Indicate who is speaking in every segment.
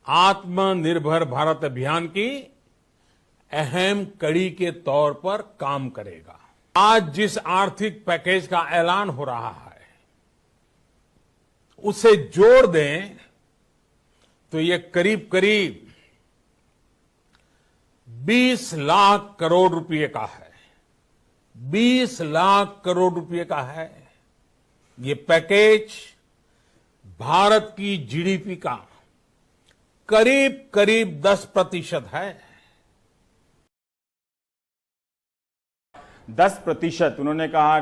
Speaker 1: आत्मनिर्भर भारत अभियान की अहम कड़ी के तौर पर काम करेगा। आज जिस आर्थिक पैकेज का ऐलान हो रहा है उसे जोड़ दें तो ये करीब करीब 20 लाख करोड़ रुपए का है। 20 लाख करोड़ रुपए का है। ये पैकेज भारत की जीडीपी का करीब करीब 10% है।
Speaker 2: 10%। उन्होंने कहा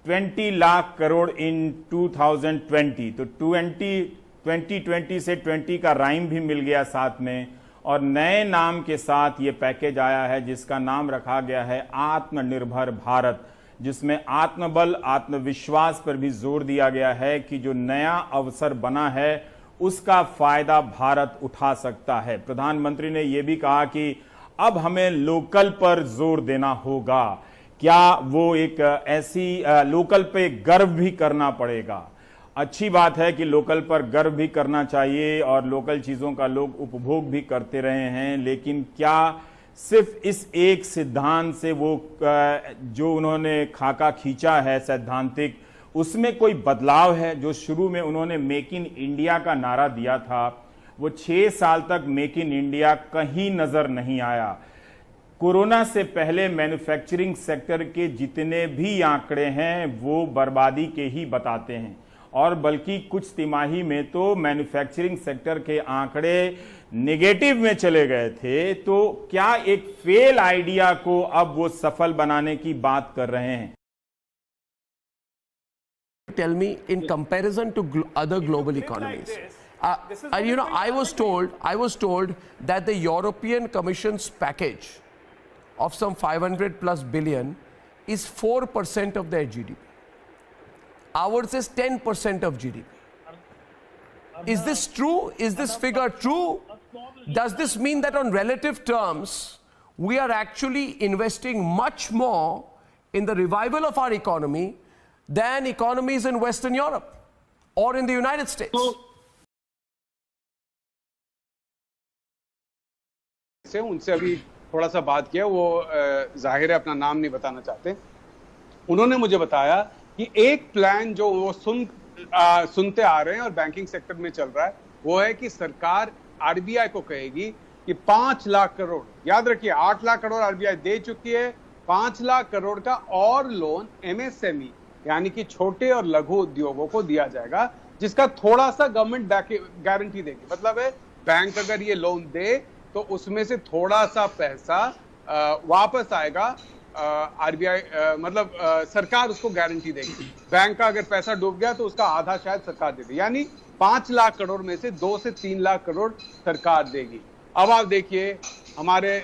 Speaker 2: 20 लाख करोड़ इन 2020। तो 2020 से 20 का राइम भी मिल गया साथ में, और नए नाम के साथ ये पैकेज आया है जिसका नाम रखा गया है आत्मनिर्भर भारत, जिसमें आत्मबल आत्मविश्वास पर भी जोर दिया गया है कि जो नया अवसर बना है उसका फायदा भारत उठा सकता है। प्रधानमंत्री ने यह भी कहा कि अब हमें लोकल पर जोर देना होगा। क्या वो एक ऐसी लोकल पे गर्व भी करना पड़ेगा। अच्छी बात है कि लोकल पर गर्व भी करना चाहिए और लोकल चीजों का लोग उपभोग भी करते रहे हैं, लेकिन क्या सिर्फ इस एक सिद्धांत से वो जो उन्होंने खाका खींचा है सैद्धांतिक, उसमें कोई बदलाव है? जो शुरू में उन्होंने मेक इन इंडिया का नारा दिया था, वो 6 साल तक मेक इन इंडिया कहीं नजर नहीं आया। कोरोना से पहले मैन्युफैक्चरिंग सेक्टर के जितने भी आंकड़े हैं वो बर्बादी के ही बताते हैं, और बल्कि कुछ तिमाही में तो मैन्युफैक्चरिंग सेक्टर के आंकड़े नेगेटिव में चले गए थे। तो क्या एक फेल आइडिया को अब वो सफल बनाने की बात कर रहे हैं?
Speaker 3: Tell me, in comparison to other global economies, I was told that the European Commission's package of some 500 plus billion is 4% of their GDP. Ours is 10% of GDP. Is this true? Is this figure true? Does this mean that on relative terms, we are actually investing much more in the revival of our economy than economies in Western Europe or in the United States?
Speaker 4: से उनसे अभी थोड़ा सा बात किया, वो जाहिर है अपना नाम नहीं बताना चाहते। उन्होंने मुझे बताया कि एक प्लान जो वो सुनते आ रहे हैं और बैंकिंग सेक्टर में चल रहा है, वो है कि सरकार आरबीआई को कहेगी कि 5 लाख करोड़, याद रखिए 8 लाख करोड़ आरबीआई दे चुकी है, 5 लाख करोड़ का और लोन एमएसएमई यानी कि छोटे और लघु उद्योगों को दिया जाएगा, जिसका थोड़ा सा गवर्नमेंट गारंटी देगी। मतलब है बैंक अगर ये लोन दे तो उसमें से थोड़ा सा पैसा वापस आएगा आरबीआई, मतलब सरकार उसको गारंटी देगी। बैंक का अगर पैसा डूब गया तो उसका आधा शायद सरकार दे देगी, यानी 5 लाख करोड़ में से 2 से 3 लाख करोड़ सरकार देगी। अब आप देखिए हमारे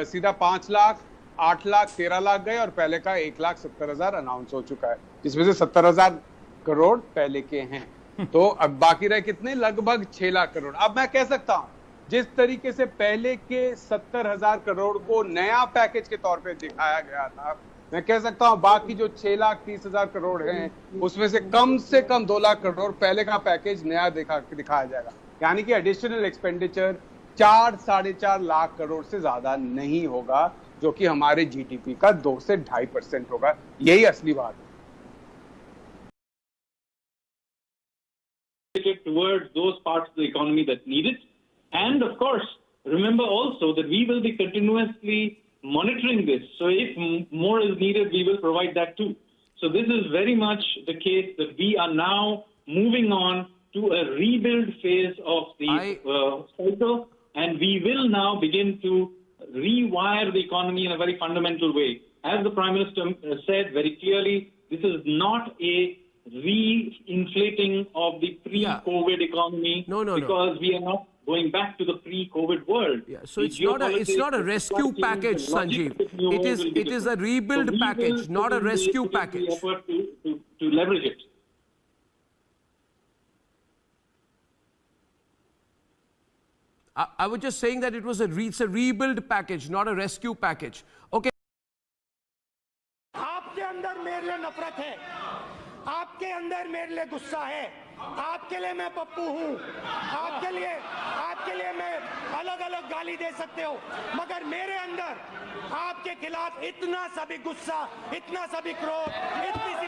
Speaker 4: सीधा 5 लाख, 8 लाख, 13 लाख गए और पहले का 1,70,000 अनाउंस हो चुका है, जिसमें से 70,000 करोड़ पहले के हैं। तो अब बाकी रहे कितने? लगभग 6 लाख करोड़। अब मैं कह सकता हूं जिस तरीके से पहले के 70,000 करोड़ को नया पैकेज के तौर पे दिखाया गया था, मैं कह सकता हूं बाकी जो 6,30,000 करोड़ हैं उसमें से कम 2 लाख करोड़ पहले का पैकेज नया दिखाया जाएगा। यानी कि एडिशनल एक्सपेंडिचर 4-4.5 लाख करोड़ से ज्यादा नहीं होगा, जो कि हमारे जीडीपी का 2 से 2.5% होगा। यही असली बात है।
Speaker 5: Towards those parts of the economy that need it. And of course, remember also that we will be continuously monitoring this. So if more is needed, we will provide that too. So this is very much the case that we are now moving on to a rebuild phase of the cycle, and we will now begin to rewire the economy in a very fundamental way. As the Prime Minister said very clearly, this is not a re-inflating of the pre-COVID economy, because we are not going back to the pre-COVID world.
Speaker 3: Yeah, so it's not a rescue package, Sanjeev. It is a rebuild package, not a rescue package.
Speaker 5: To leverage it.
Speaker 3: I was just saying that it's a rebuild package, not a rescue package. Okay.
Speaker 6: आपके अंदर मेरे लिए नफरत है, आपके अंदर मेरे लिए गुस्सा है, आपके लिए मैं पप्पू हूं, आपके लिए मैं गाली दे सकते हो, मगर मेरे अंदर आपके खिलाफ इतना सा भी गुस्सा, इतना सा भी क्रोध, इतनी